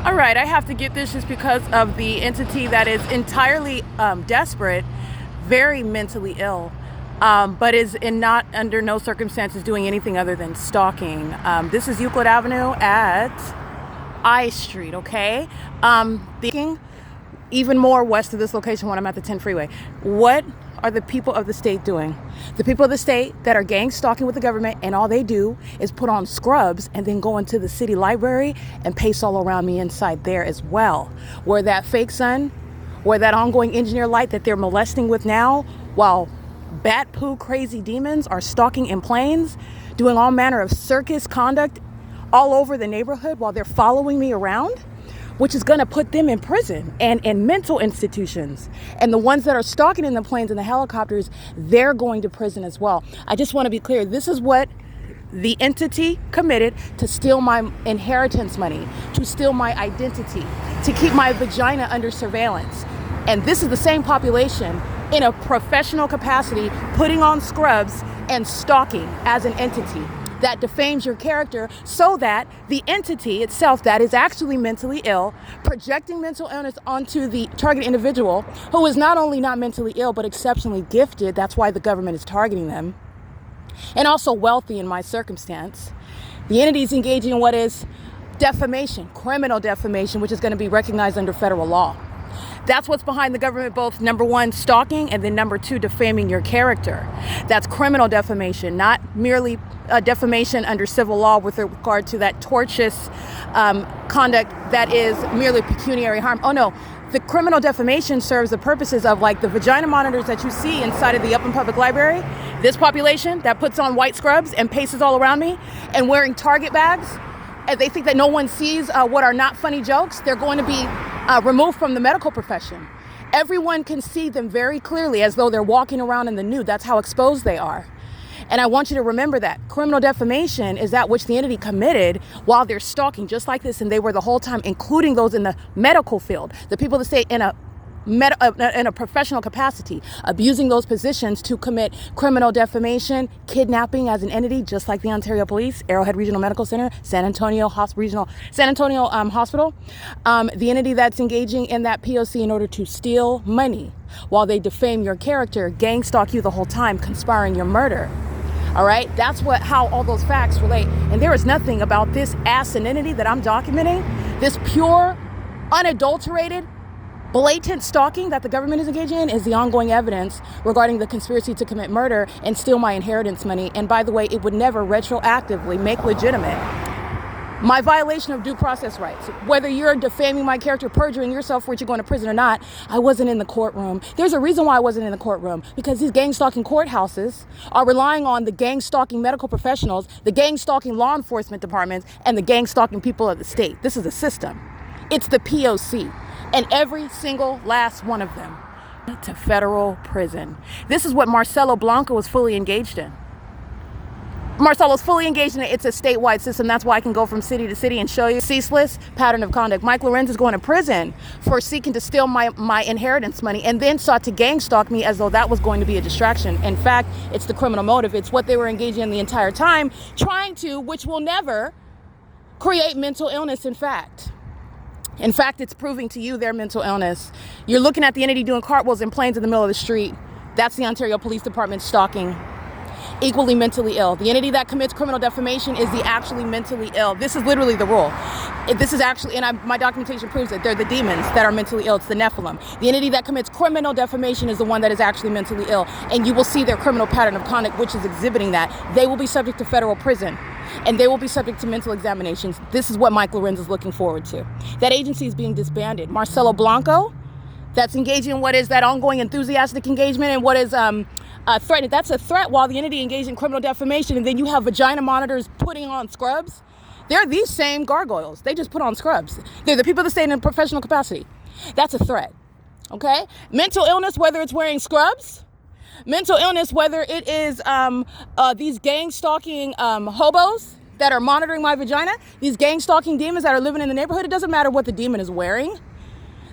All right, I have to get this just because of the entity that is entirely desperate, very mentally ill, but is not under no circumstances doing anything other than stalking. This is Euclid Avenue at I Street, okay? Thinking even more west of this location when I'm at the 10 freeway. What are the people of the state doing? The people of the state that are gang stalking with the government, and all they do is put on scrubs and then go into the city library and pace all around me inside there as well. Where that fake sun, where that ongoing engineer light that they're molesting with now, while bat poo crazy demons are stalking in planes, doing all manner of circus conduct all over the neighborhood while they're following me around, which is going to put them in prison and in mental institutions. And the ones that are stalking in the planes and the helicopters, they're going to prison as well. I just want to be clear. This is what the entity committed to steal my inheritance money, to steal my identity, to keep my vagina under surveillance. And this is the same population in a professional capacity putting on scrubs and stalking as an entity that defames your character, so that the entity itself that is actually mentally ill, projecting mental illness onto the target individual who is not only not mentally ill, but exceptionally gifted. That's why the government is targeting them. And also wealthy in my circumstance. The entity is engaging in what is defamation, criminal defamation, which is going to be recognized under federal law. That's what's behind the government, both number one, stalking, and then number two, defaming your character. That's criminal defamation, not merely defamation under civil law with regard to that tortious conduct that is merely pecuniary harm. Oh no, the criminal defamation serves the purposes of like the vagina monitors that you see inside of the Upland Public Library. This population that puts on white scrubs and paces all around me and wearing Target bags, and they think that no one sees what are not funny jokes, they're going to be removed from the medical profession. Everyone can see them very clearly as though they're walking around in the nude. That's how exposed they are. And I want you to remember that criminal defamation is that which the entity committed while they're stalking, just like this, and they were the whole time, including those in the medical field, the people that stay in a professional capacity, abusing those positions to commit criminal defamation, kidnapping as an entity, just like the Ontario Police, Arrowhead Regional Medical Center, San Antonio Hospital, the entity that's engaging in that P.O.C. in order to steal money while they defame your character, gang stalk you the whole time, conspiring your murder. All right, that's how all those facts relate. And there is nothing about this entity that I'm documenting, this pure, unadulterated, blatant stalking that the government is engaging in, is the ongoing evidence regarding the conspiracy to commit murder and steal my inheritance money. And by the way, it would never retroactively make legitimate my violation of due process rights. Whether you're defaming my character, perjuring yourself for which you're going to prison or not, I wasn't in the courtroom. There's a reason why I wasn't in the courtroom, because these gang stalking courthouses are relying on the gang stalking medical professionals, the gang stalking law enforcement departments, and the gang stalking people of the state. This is a system. It's the P.O.C. and every single last one of them to federal prison. This is what Marcelo Blanco was fully engaged in. Marcelo's fully engaged in it. It's a statewide system. That's why I can go from city to city and show you ceaseless pattern of conduct. Mike LORENZ is going to prison for seeking to steal my inheritance money and then sought to gang stalk me as though that was going to be a distraction. In fact, it's the criminal motive. It's what they were engaging in the entire time, trying to, which will never create mental illness. In fact, it's proving to you their mental illness. You're looking at the entity doing cartwheels in planes in the middle of the street. That's the Ontario Police Department stalking. Equally mentally ill. The entity that commits criminal defamation is the actually mentally ill. This is literally the rule. This is actually, and my documentation proves it, they're the demons that are mentally ill. It's the Nephilim. The entity that commits criminal defamation is the one that is actually mentally ill. And you will see their criminal pattern of conduct, which is exhibiting that. They will be subject to federal prison. And they will be subject to mental examinations. This is what Mike LORENZ is looking forward to. That agency is being disbanded. Marcelo Blanco, that's engaging in what is that ongoing enthusiastic engagement and what is threatened. That's a threat while the entity engaged in criminal defamation. And then you have vagina monitors putting on scrubs. They're these same gargoyles. They just put on scrubs. They're the people that stay in a professional capacity. That's a threat. Okay? Mental illness, whether it's wearing scrubs, mental illness, whether it is these gang stalking hobos that are monitoring my vagina, these gang stalking demons that are living in the neighborhood. It doesn't matter what the demon is wearing.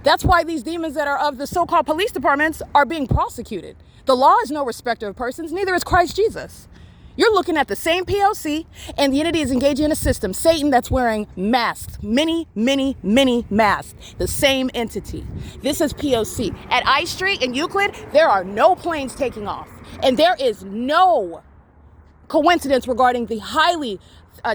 That's why these demons that are of the so-called police departments are being prosecuted. The law is no respecter of persons, neither is Christ Jesus. You're looking at the same P.O.C. and the entity is engaging in a system, Satan, that's wearing masks, many masks, the same entity. This is P.O.C. At I Street in Euclid, there are no planes taking off, and there is no coincidence regarding the highly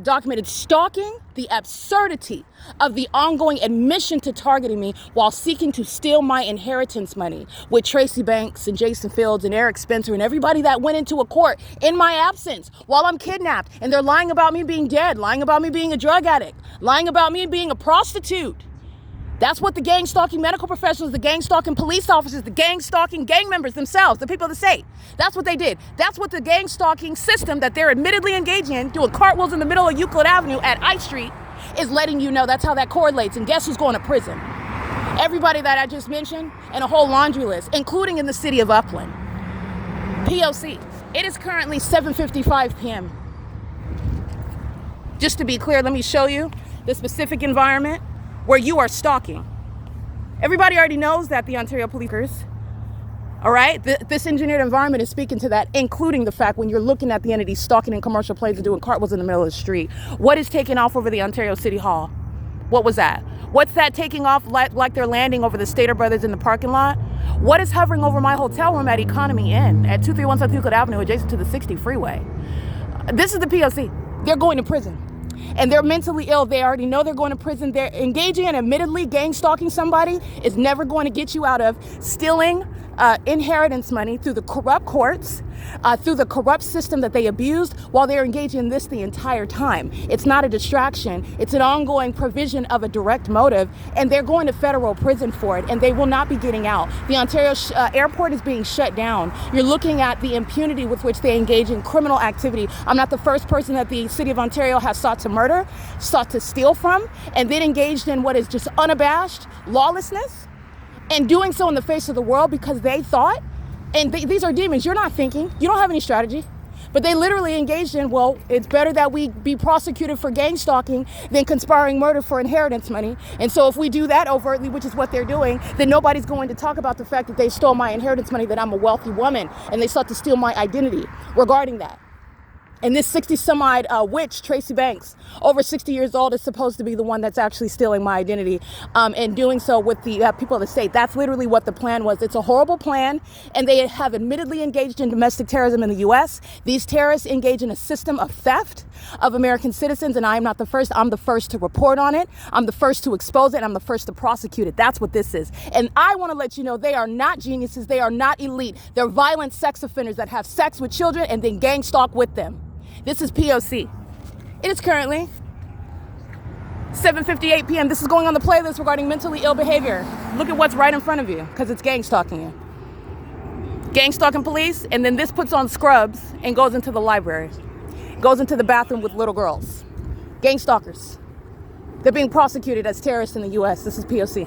documented stalking, the absurdity of the ongoing admission to targeting me while seeking to steal my inheritance money with Tracy Banks and Jason Fields and Eric Spencer and everybody that went into a court in my absence while I'm kidnapped. And they're lying about me being dead, lying about me being a drug addict, lying about me being a prostitute. That's what the gang stalking medical professionals, the gang stalking police officers, the gang stalking gang members themselves, the people of the state, that's what they did. That's what the gang stalking system that they're admittedly engaging in, doing cartwheels in the middle of Euclid Avenue at I Street, is letting you know. That's how that correlates. And guess who's going to prison? Everybody that I just mentioned, and a whole laundry list, including in the city of Upland. P.O.C. It is currently 7:55 p.m. Just to be clear, let me show you the specific environment where you are stalking. Everybody already knows that the Ontario Police, all right? This engineered environment is speaking to that, including the fact when you're looking at the entity stalking in commercial planes and doing cartwheels in the middle of the street. What is taking off over the Ontario City Hall? What was that? What's that taking off like they're landing over the Stater Brothers in the parking lot? What is hovering over my hotel room at Economy Inn at 231 South Euclid Avenue adjacent to the 60 freeway? This is the P.O.C. They're going to prison. And they're mentally ill. They already know they're going to prison. They're engaging in admittedly gang stalking somebody is never going to get you out of stealing inheritance money through the corrupt courts, through the corrupt system that they abused while they're engaging in this the entire time. It's not a distraction. It's an ongoing provision of a direct motive, and they're going to federal prison for it, and they will not be getting out. The Ontario airport is being shut down. You're looking at the impunity with which they engage in criminal activity. I'm not the first person that the city of Ontario has sought to murder, sought to steal from, and then engaged in what is just unabashed lawlessness, and doing so in the face of the world because they thought, and these are demons, you're not thinking, you don't have any strategy, but they literally engaged in, well, it's better that we be prosecuted for gang stalking than conspiring murder for inheritance money. And so if we do that overtly, which is what they're doing, then nobody's going to talk about the fact that they stole my inheritance money, that I'm a wealthy woman, and they sought to steal my identity regarding that. And this 60-some-odd witch, Tracy Banks, over 60 years old, is supposed to be the one that's actually stealing my identity and doing so with the people of the state. That's literally what the plan was. It's a horrible plan, and they have admittedly engaged in domestic terrorism in the U.S. These terrorists engage in a system of theft of American citizens, and I am not the first. I'm the first to report on it. I'm the first to expose it, and I'm the first to prosecute it. That's what this is. And I want to let you know they are not geniuses. They are not elite. They're violent sex offenders that have sex with children and then gang stalk with them. This is P.O.C. It is currently 7:58 p.m. This is going on the playlist regarding mentally ill behavior. Look at what's right in front of you, because it's gang stalking you. Gang stalking police, and then this puts on scrubs and goes into the library. Goes into the bathroom with little girls. Gang stalkers. They're being prosecuted as terrorists in the U.S. This is P.O.C.